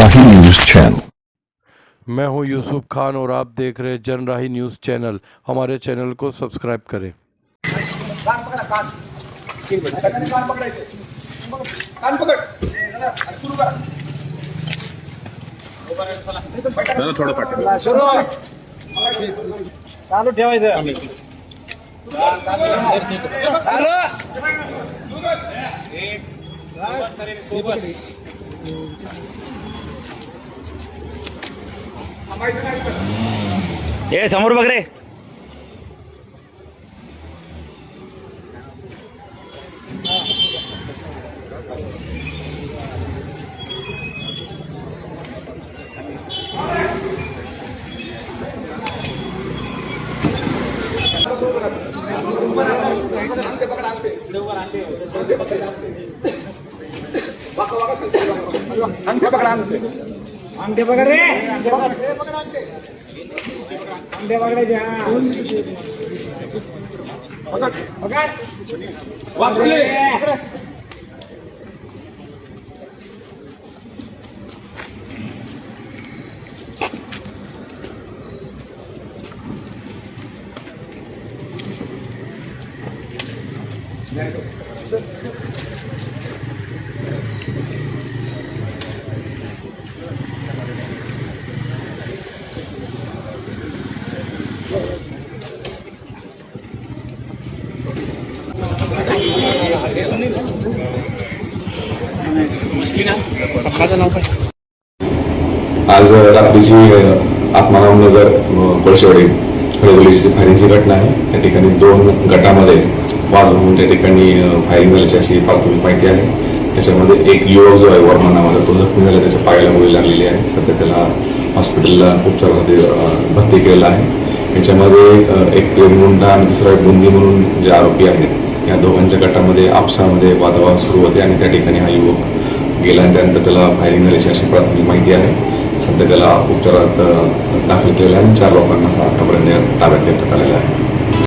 जनराही news channel. मैं हूं यूसुफ खान और आप देख रहे हैं जनराही न्यूज़ चैनल। हमारे चैनल को सब्सक्राइब करें। कान पकड़ा कान कान पकडायचं कान पकड सुरू करा थोडं पाठ सुरू चालू ठेवायचं ए समोर बघ रे. अंडे पकड रे अंडे पकडायचे पकड पकड वापरले आज रात्रीची आत्मारामनगर पळशेवाडी रेग्युलेशनची फायरिंगची घटना आहे। त्या ठिकाणी 2 गटामध्ये वाद होऊन त्या ठिकाणी फायरिंग झाल्याची अशी प्राथमिक माहिती आहे। त्याच्यामध्ये एक युवक जो आहे वर्मा नावाचा तो जखमी झाला, त्याच्या पायाला गोळी लागलेली आहे। सध्या त्याला हॉस्पिटलला उपचारामध्ये भरती केलेला आहे। याच्यामध्ये एक प्रेमगुंडा आणि दुसरा एक बुंदी म्हणून जे आरोपी आहेत, या दोघांच्या गटामध्ये आपसामध्ये वादविवाद सुरू होते आणि त्या ठिकाणी हा युवक गेला आणि त्यानंतर त्याला फायरिंग झाल्याची अशी प्राथमिक माहिती आहे। सध्या त्याला उपचारात दाखल केलेला आहे आणि 4 लोकांना आतापर्यंत ताब्यात घेण्यात आलेला आहे।